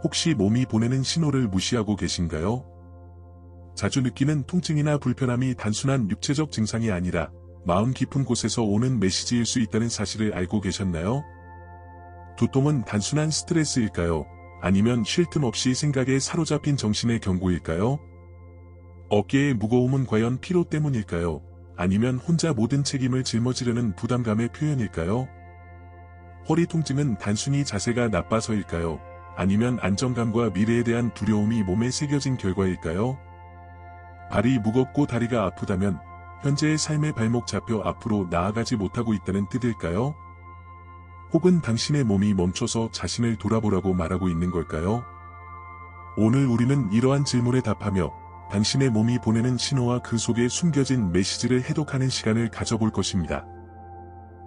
혹시 몸이 보내는 신호를 무시하고 계신가요? 자주 느끼는 통증이나 불편함이 단순한 육체적 증상이 아니라 마음 깊은 곳에서 오는 메시지일 수 있다는 사실을 알고 계셨나요? 두통은 단순한 스트레스일까요? 아니면 쉴 틈 없이 생각에 사로잡힌 정신의 경고일까요? 어깨의 무거움은 과연 피로 때문일까요? 아니면 혼자 모든 책임을 짊어지려는 부담감의 표현일까요? 허리 통증은 단순히 자세가 나빠서일까요? 아니면 안정감과 미래에 대한 두려움이 몸에 새겨진 결과일까요? 발이 무겁고 다리가 아프다면 현재의 삶의 발목 잡혀 앞으로 나아가지 못하고 있다는 뜻일까요? 혹은 당신의 몸이 멈춰서 자신을 돌아보라고 말하고 있는 걸까요? 오늘 우리는 이러한 질문에 답하며 당신의 몸이 보내는 신호와 그 속에 숨겨진 메시지를 해독하는 시간을 가져볼 것입니다.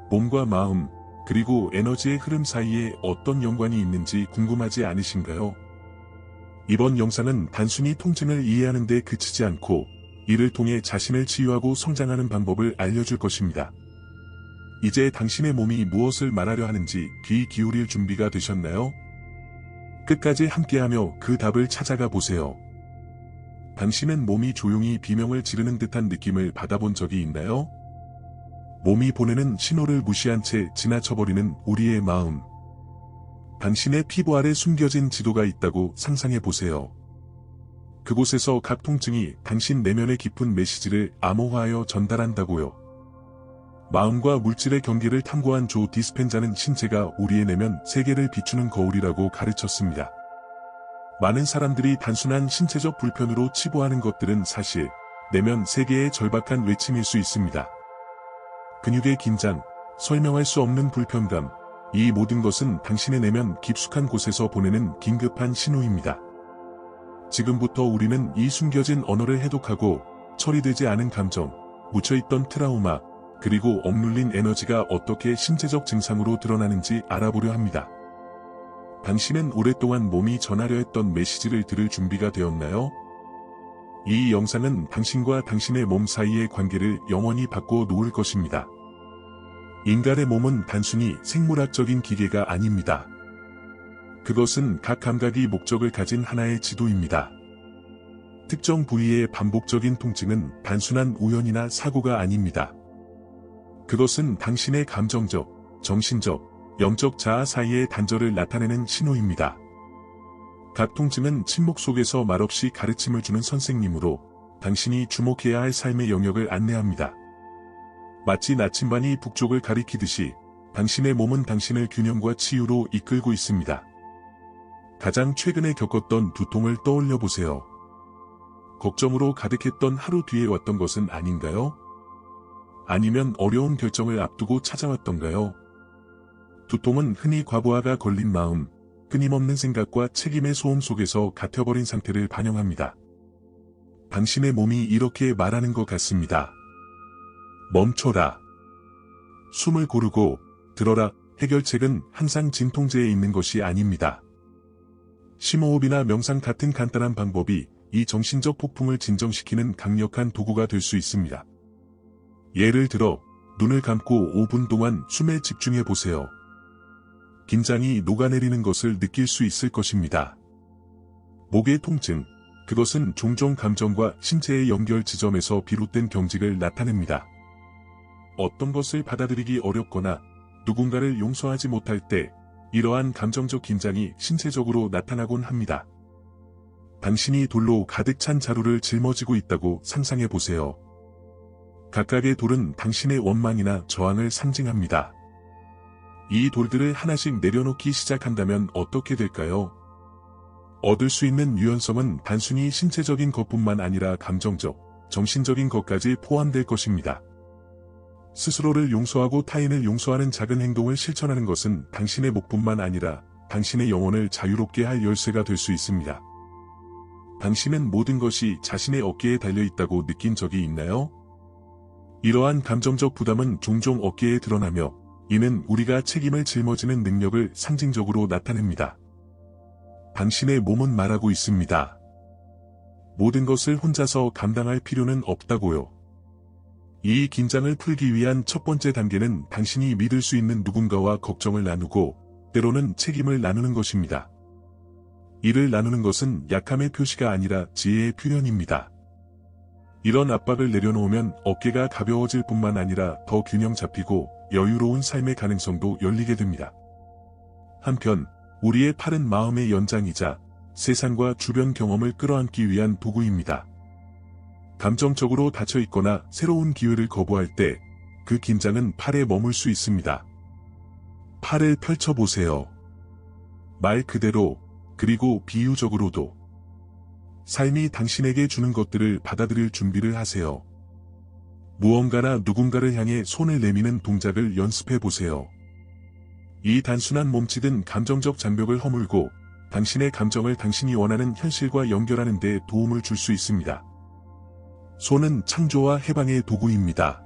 몸과 마음, 그리고 에너지의 흐름 사이에 어떤 연관이 있는지 궁금하지 않으신가요? 이번 영상은 단순히 통증을 이해하는 데 그치지 않고 이를 통해 자신을 치유하고 성장하는 방법을 알려줄 것입니다. 이제 당신의 몸이 무엇을 말하려 하는지 귀 기울일 준비가 되셨나요? 끝까지 함께하며 그 답을 찾아가 보세요. 당신은 몸이 조용히 비명을 지르는 듯한 느낌을 받아본 적이 있나요? 몸이 보내는 신호를 무시한 채 지나쳐버리는 우리의 마음. 당신의 피부 아래 숨겨진 지도가 있다고 상상해 보세요. 그곳에서 각 통증이 당신 내면의 깊은 메시지를 암호화하여 전달한다고요. 마음과 물질의 경계를 탐구한 조 디스펜자는 신체가 우리의 내면 세계를 비추는 거울이라고 가르쳤습니다. 많은 사람들이 단순한 신체적 불편으로 치부하는 것들은 사실 내면 세계의 절박한 외침일 수 있습니다. 근육의 긴장, 설명할 수 없는 불편감, 이 모든 것은 당신의 내면 깊숙한 곳에서 보내는 긴급한 신호입니다. 지금부터 우리는 이 숨겨진 언어를 해독하고 처리되지 않은 감정, 묻혀있던 트라우마, 그리고 억눌린 에너지가 어떻게 신체적 증상으로 드러나는지 알아보려 합니다. 당신은 오랫동안 몸이 전하려 했던 메시지를 들을 준비가 되었나요? 이 영상은 당신과 당신의 몸 사이의 관계를 영원히 바꿔 놓을 것입니다. 인간의 몸은 단순히 생물학적인 기계가 아닙니다. 그것은 각 감각이 목적을 가진 하나의 지도입니다. 특정 부위의 반복적인 통증은 단순한 우연이나 사고가 아닙니다. 그것은 당신의 감정적, 정신적, 영적 자아 사이의 단절을 나타내는 신호입니다. 각 통증은 침묵 속에서 말없이 가르침을 주는 선생님으로 당신이 주목해야 할 삶의 영역을 안내합니다. 마치 나침반이 북쪽을 가리키듯이 당신의 몸은 당신을 균형과 치유로 이끌고 있습니다. 가장 최근에 겪었던 두통을 떠올려 보세요. 걱정으로 가득했던 하루 뒤에 왔던 것은 아닌가요? 아니면 어려운 결정을 앞두고 찾아왔던가요? 두통은 흔히 과부하가 걸린 마음, 끊임없는 생각과 책임의 소음 속에서 갇혀버린 상태를 반영합니다. 당신의 몸이 이렇게 말하는 것 같습니다. 멈춰라. 숨을 고르고 들어라. 해결책은 항상 진통제에 있는 것이 아닙니다. 심호흡이나 명상 같은 간단한 방법이 이 정신적 폭풍을 진정시키는 강력한 도구가 될 수 있습니다. 예를 들어 눈을 감고 5분 동안 숨에 집중해 보세요. 긴장이 녹아내리는 것을 느낄 수 있을 것입니다. 목의 통증, 그것은 종종 감정과 신체의 연결 지점에서 비롯된 경직을 나타냅니다. 어떤 것을 받아들이기 어렵거나 누군가를 용서하지 못할 때 이러한 감정적 긴장이 신체적으로 나타나곤 합니다. 당신이 돌로 가득 찬 자루를 짊어지고 있다고 상상해 보세요. 각각의 돌은 당신의 원망이나 저항을 상징합니다. 이 돌들을 하나씩 내려놓기 시작한다면 어떻게 될까요? 얻을 수 있는 유연성은 단순히 신체적인 것뿐만 아니라 감정적, 정신적인 것까지 포함될 것입니다. 스스로를 용서하고 타인을 용서하는 작은 행동을 실천하는 것은 당신의 목뿐만 아니라 당신의 영혼을 자유롭게 할 열쇠가 될 수 있습니다. 당신은 모든 것이 자신의 어깨에 달려있다고 느낀 적이 있나요? 이러한 감정적 부담은 종종 어깨에 드러나며 이는 우리가 책임을 짊어지는 능력을 상징적으로 나타냅니다. 당신의 몸은 말하고 있습니다. 모든 것을 혼자서 감당할 필요는 없다고요. 이 긴장을 풀기 위한 첫 번째 단계는 당신이 믿을 수 있는 누군가와 걱정을 나누고 때로는 책임을 나누는 것입니다. 이를 나누는 것은 약함의 표시가 아니라 지혜의 표현입니다. 이런 압박을 내려놓으면 어깨가 가벼워질 뿐만 아니라 더 균형 잡히고 여유로운 삶의 가능성도 열리게 됩니다. 한편 우리의 팔은 마음의 연장이자 세상과 주변 경험을 끌어안기 위한 도구입니다. 감정적으로 닫혀 있거나 새로운 기회를 거부할 때 그 긴장은 팔에 머물 수 있습니다. 팔을 펼쳐보세요. 말 그대로, 그리고 비유적으로도 삶이 당신에게 주는 것들을 받아들일 준비를 하세요. 무언가나 누군가를 향해 손을 내미는 동작을 연습해 보세요. 이 단순한 몸짓은 감정적 장벽을 허물고 당신의 감정을 당신이 원하는 현실과 연결하는 데 도움을 줄 수 있습니다. 손은 창조와 해방의 도구입니다.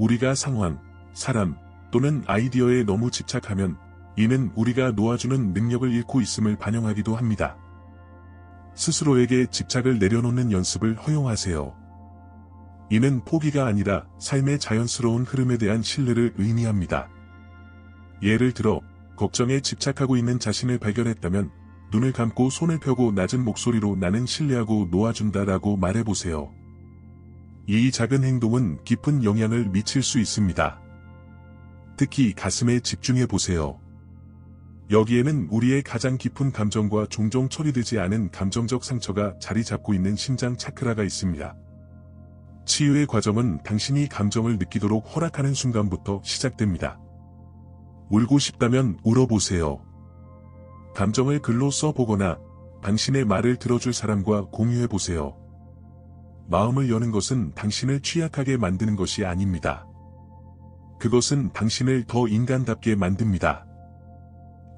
우리가 상황, 사람 또는 아이디어에 너무 집착하면 이는 우리가 놓아주는 능력을 잃고 있음을 반영하기도 합니다. 스스로에게 집착을 내려놓는 연습을 허용하세요. 이는 포기가 아니라 삶의 자연스러운 흐름에 대한 신뢰를 의미합니다. 예를 들어, 걱정에 집착하고 있는 자신을 발견했다면 눈을 감고 손을 펴고 낮은 목소리로 나는 신뢰하고 놓아준다라고 말해보세요. 이 작은 행동은 깊은 영향을 미칠 수 있습니다. 특히 가슴에 집중해보세요. 여기에는 우리의 가장 깊은 감정과 종종 처리되지 않은 감정적 상처가 자리 잡고 있는 심장 차크라가 있습니다. 치유의 과정은 당신이 감정을 느끼도록 허락하는 순간부터 시작됩니다. 울고 싶다면 울어보세요. 감정을 글로 써보거나 당신의 말을 들어줄 사람과 공유해보세요. 마음을 여는 것은 당신을 취약하게 만드는 것이 아닙니다. 그것은 당신을 더 인간답게 만듭니다.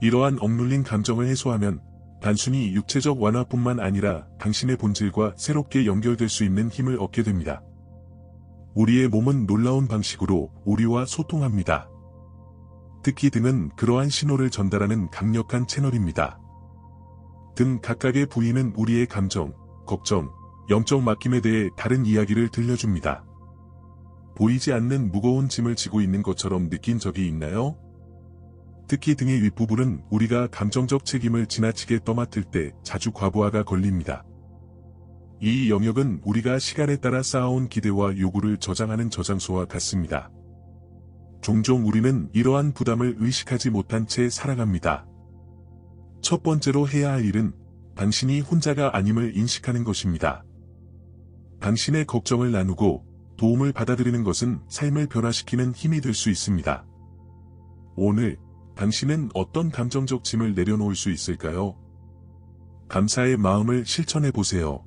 이러한 억눌린 감정을 해소하면 단순히 육체적 완화뿐만 아니라 당신의 본질과 새롭게 연결될 수 있는 힘을 얻게 됩니다. 우리의 몸은 놀라운 방식으로 우리와 소통합니다. 특히 등은 그러한 신호를 전달하는 강력한 채널입니다. 등 각각의 부위는 우리의 감정, 걱정, 영적 막힘에 대해 다른 이야기를 들려줍니다. 보이지 않는 무거운 짐을 지고 있는 것처럼 느낀 적이 있나요? 특히 등의 윗부분은 우리가 감정적 책임을 지나치게 떠맡을 때 자주 과부하가 걸립니다. 이 영역은 우리가 시간에 따라 쌓아온 기대와 요구를 저장하는 저장소와 같습니다. 종종 우리는 이러한 부담을 의식하지 못한 채 살아갑니다. 첫 번째로 해야 할 일은 당신이 혼자가 아님을 인식하는 것입니다. 당신의 걱정을 나누고 도움을 받아들이는 것은 삶을 변화시키는 힘이 될 수 있습니다. 오늘 당신은 어떤 감정적 짐을 내려놓을 수 있을까요? 감사의 마음을 실천해 보세요.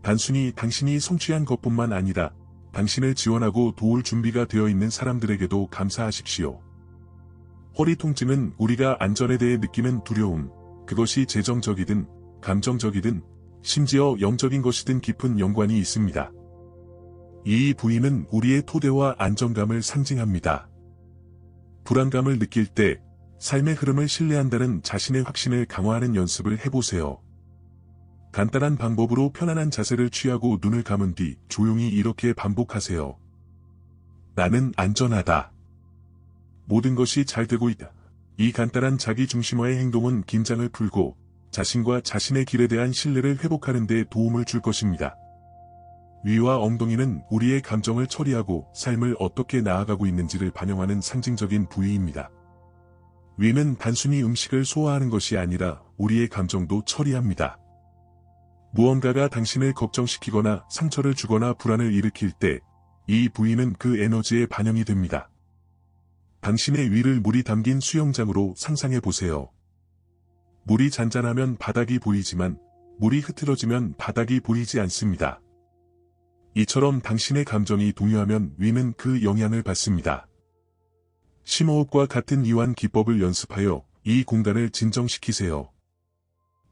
단순히 당신이 성취한 것뿐만 아니라 당신을 지원하고 도울 준비가 되어 있는 사람들에게도 감사하십시오. 허리 통증은 우리가 안전에 대해 느끼는 두려움, 그것이 재정적이든 감정적이든 심지어 영적인 것이든 깊은 연관이 있습니다. 이 부위는 우리의 토대와 안정감을 상징합니다. 불안감을 느낄 때 삶의 흐름을 신뢰한다는 자신의 확신을 강화하는 연습을 해보세요. 간단한 방법으로 편안한 자세를 취하고 눈을 감은 뒤 조용히 이렇게 반복하세요. 나는 안전하다. 모든 것이 잘 되고 있다. 이 간단한 자기 중심화의 행동은 긴장을 풀고 자신과 자신의 길에 대한 신뢰를 회복하는 데 도움을 줄 것입니다. 위와 엉덩이는 우리의 감정을 처리하고 삶을 어떻게 나아가고 있는지를 반영하는 상징적인 부위입니다. 위는 단순히 음식을 소화하는 것이 아니라 우리의 감정도 처리합니다. 무언가가 당신을 걱정시키거나 상처를 주거나 불안을 일으킬 때 이 부위는 그 에너지에 반영이 됩니다. 당신의 위를 물이 담긴 수영장으로 상상해 보세요. 물이 잔잔하면 바닥이 보이지만 물이 흐트러지면 바닥이 보이지 않습니다. 이처럼 당신의 감정이 동요하면 위는 그 영향을 받습니다. 심호흡과 같은 이완 기법을 연습하여 이 공간을 진정시키세요.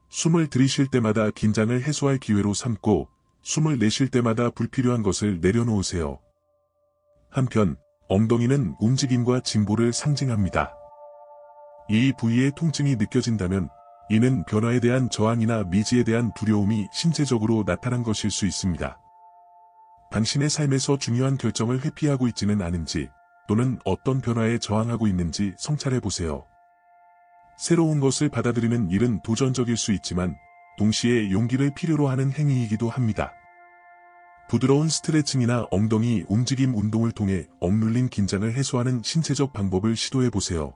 숨을 들이쉴 때마다 긴장을 해소할 기회로 삼고 숨을 내쉴 때마다 불필요한 것을 내려놓으세요. 한편 엉덩이는 움직임과 진보를 상징합니다. 이 부위의 통증이 느껴진다면 이는 변화에 대한 저항이나 미지에 대한 두려움이 신체적으로 나타난 것일 수 있습니다. 당신의 삶에서 중요한 결정을 회피하고 있지는 않은지 또는 어떤 변화에 저항하고 있는지 성찰해 보세요. 새로운 것을 받아들이는 일은 도전적일 수 있지만 동시에 용기를 필요로 하는 행위이기도 합니다. 부드러운 스트레칭이나 엉덩이 움직임 운동을 통해 억눌린 긴장을 해소하는 신체적 방법을 시도해보세요.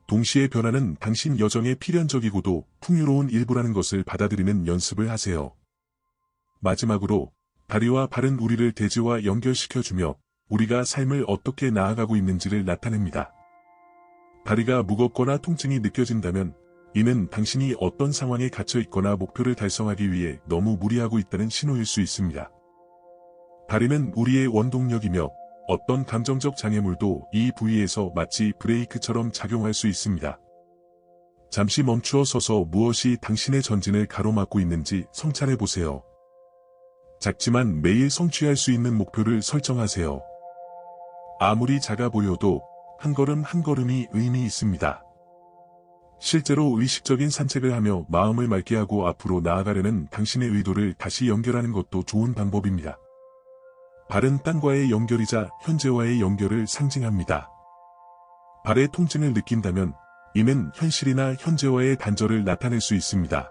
동시에 변화는 당신 여정의 필연적이고도 풍요로운 일부라는 것을 받아들이는 연습을 하세요. 마지막으로 다리와 발은 우리를 대지와 연결시켜주며 우리가 삶을 어떻게 나아가고 있는지를 나타냅니다. 다리가 무겁거나 통증이 느껴진다면 이는 당신이 어떤 상황에 갇혀 있거나 목표를 달성하기 위해 너무 무리하고 있다는 신호일 수 있습니다. 다리는 우리의 원동력이며 어떤 감정적 장애물도 이 부위에서 마치 브레이크처럼 작용할 수 있습니다. 잠시 멈추어 서서 무엇이 당신의 전진을 가로막고 있는지 성찰해보세요. 작지만 매일 성취할 수 있는 목표를 설정하세요. 아무리 작아 보여도 한 걸음 한 걸음이 의미 있습니다. 실제로 의식적인 산책을 하며 마음을 맑게 하고 앞으로 나아가려는 당신의 의도를 다시 연결하는 것도 좋은 방법입니다. 발은 땅과의 연결이자 현재와의 연결을 상징합니다. 발의 통증을 느낀다면 이는 현실이나 현재와의 단절을 나타낼 수 있습니다.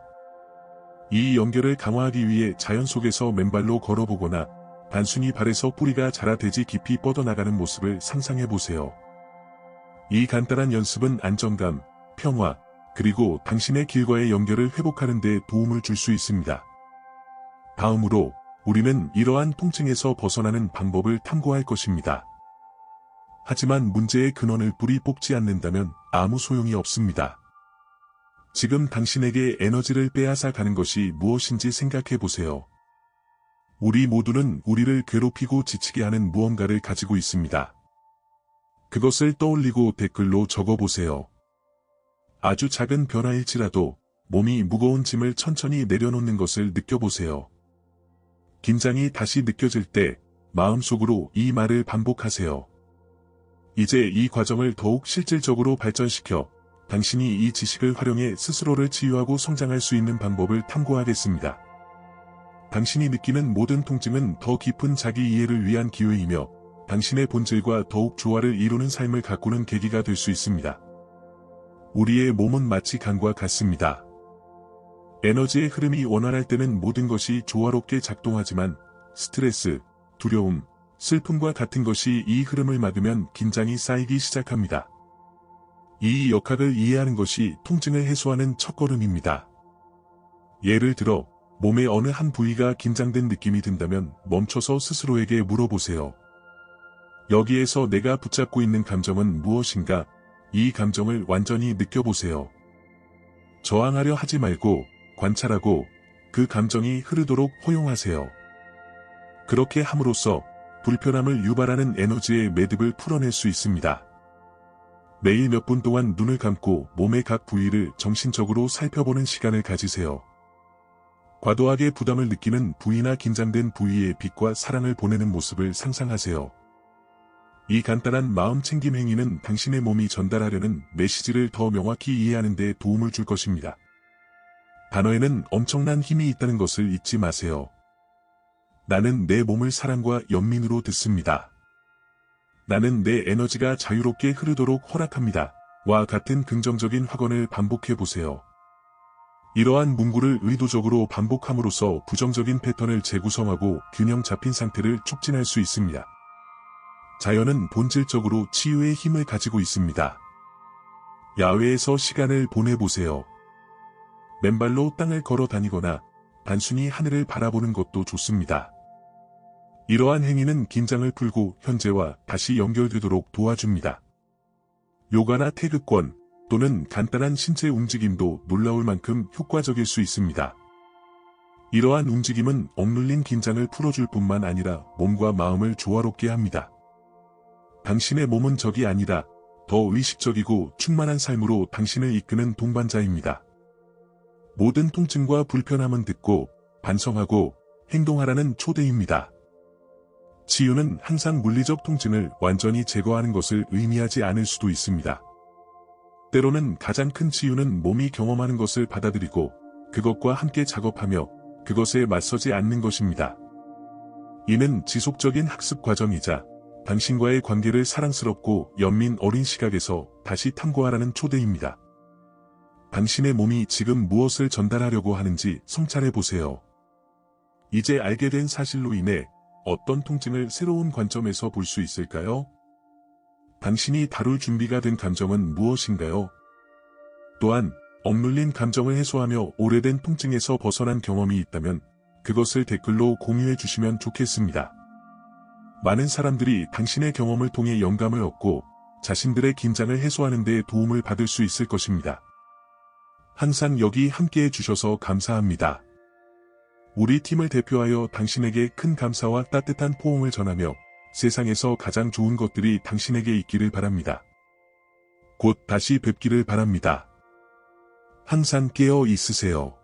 이 연결을 강화하기 위해 자연 속에서 맨발로 걸어보거나 단순히 발에서 뿌리가 자라 대지 깊이 뻗어나가는 모습을 상상해보세요. 이 간단한 연습은 안정감, 평화, 그리고 당신의 길과의 연결을 회복하는 데 도움을 줄 수 있습니다. 다음으로 우리는 이러한 통증에서 벗어나는 방법을 탐구할 것입니다. 하지만 문제의 근원을 뿌리 뽑지 않는다면 아무 소용이 없습니다. 지금 당신에게 에너지를 빼앗아 가는 것이 무엇인지 생각해 보세요. 우리 모두는 우리를 괴롭히고 지치게 하는 무언가를 가지고 있습니다. 그것을 떠올리고 댓글로 적어보세요. 아주 작은 변화일지라도 몸이 무거운 짐을 천천히 내려놓는 것을 느껴보세요. 긴장이 다시 느껴질 때 마음속으로 이 말을 반복하세요. 이제 이 과정을 더욱 실질적으로 발전시켜 당신이 이 지식을 활용해 스스로를 치유하고 성장할 수 있는 방법을 탐구하겠습니다. 당신이 느끼는 모든 통증은 더 깊은 자기 이해를 위한 기회이며 당신의 본질과 더욱 조화를 이루는 삶을 가꾸는 계기가 될 수 있습니다. 우리의 몸은 마치 강과 같습니다. 에너지의 흐름이 원활할 때는 모든 것이 조화롭게 작동하지만 스트레스, 두려움, 슬픔과 같은 것이 이 흐름을 막으면 긴장이 쌓이기 시작합니다. 이 역학을 이해하는 것이 통증을 해소하는 첫걸음입니다. 예를 들어 몸의 어느 한 부위가 긴장된 느낌이 든다면 멈춰서 스스로에게 물어보세요. 여기에서 내가 붙잡고 있는 감정은 무엇인가? 이 감정을 완전히 느껴보세요. 저항하려 하지 말고 관찰하고 그 감정이 흐르도록 허용하세요. 그렇게 함으로써 불편함을 유발하는 에너지의 매듭을 풀어낼 수 있습니다. 매일 몇 분 동안 눈을 감고 몸의 각 부위를 정신적으로 살펴보는 시간을 가지세요. 과도하게 부담을 느끼는 부위나 긴장된 부위에 빛과 사랑을 보내는 모습을 상상하세요. 이 간단한 마음 챙김 행위는 당신의 몸이 전달하려는 메시지를 더 명확히 이해하는 데 도움을 줄 것입니다. 단어에는 엄청난 힘이 있다는 것을 잊지 마세요. 나는 내 몸을 사랑과 연민으로 듣습니다. 나는 내 에너지가 자유롭게 흐르도록 허락합니다. 와 같은 긍정적인 확언을 반복해 보세요. 이러한 문구를 의도적으로 반복함으로써 부정적인 패턴을 재구성하고 균형 잡힌 상태를 촉진할 수 있습니다. 자연은 본질적으로 치유의 힘을 가지고 있습니다. 야외에서 시간을 보내보세요. 맨발로 땅을 걸어 다니거나 단순히 하늘을 바라보는 것도 좋습니다. 이러한 행위는 긴장을 풀고 현재와 다시 연결되도록 도와줍니다. 요가나 태극권 또는 간단한 신체 움직임도 놀라울 만큼 효과적일 수 있습니다. 이러한 움직임은 억눌린 긴장을 풀어줄 뿐만 아니라 몸과 마음을 조화롭게 합니다. 당신의 몸은 적이 아니라 더 의식적이고 충만한 삶으로 당신을 이끄는 동반자입니다. 모든 통증과 불편함은 듣고 반성하고 행동하라는 초대입니다. 치유는 항상 물리적 통증을 완전히 제거하는 것을 의미하지 않을 수도 있습니다. 때로는 가장 큰 치유는 몸이 경험하는 것을 받아들이고 그것과 함께 작업하며 그것에 맞서지 않는 것입니다. 이는 지속적인 학습 과정이자 당신과의 관계를 사랑스럽고 연민 어린 시각에서 다시 탐구하라는 초대입니다. 당신의 몸이 지금 무엇을 전달하려고 하는지 성찰해 보세요. 이제 알게 된 사실로 인해 어떤 통증을 새로운 관점에서 볼 수 있을까요? 당신이 다룰 준비가 된 감정은 무엇인가요? 또한 억눌린 감정을 해소하며 오래된 통증에서 벗어난 경험이 있다면 그것을 댓글로 공유해 주시면 좋겠습니다. 많은 사람들이 당신의 경험을 통해 영감을 얻고 자신들의 긴장을 해소하는 데 도움을 받을 수 있을 것입니다. 항상 여기 함께해 주셔서 감사합니다. 우리 팀을 대표하여 당신에게 큰 감사와 따뜻한 포옹을 전하며 세상에서 가장 좋은 것들이 당신에게 있기를 바랍니다. 곧 다시 뵙기를 바랍니다. 항상 깨어 있으세요.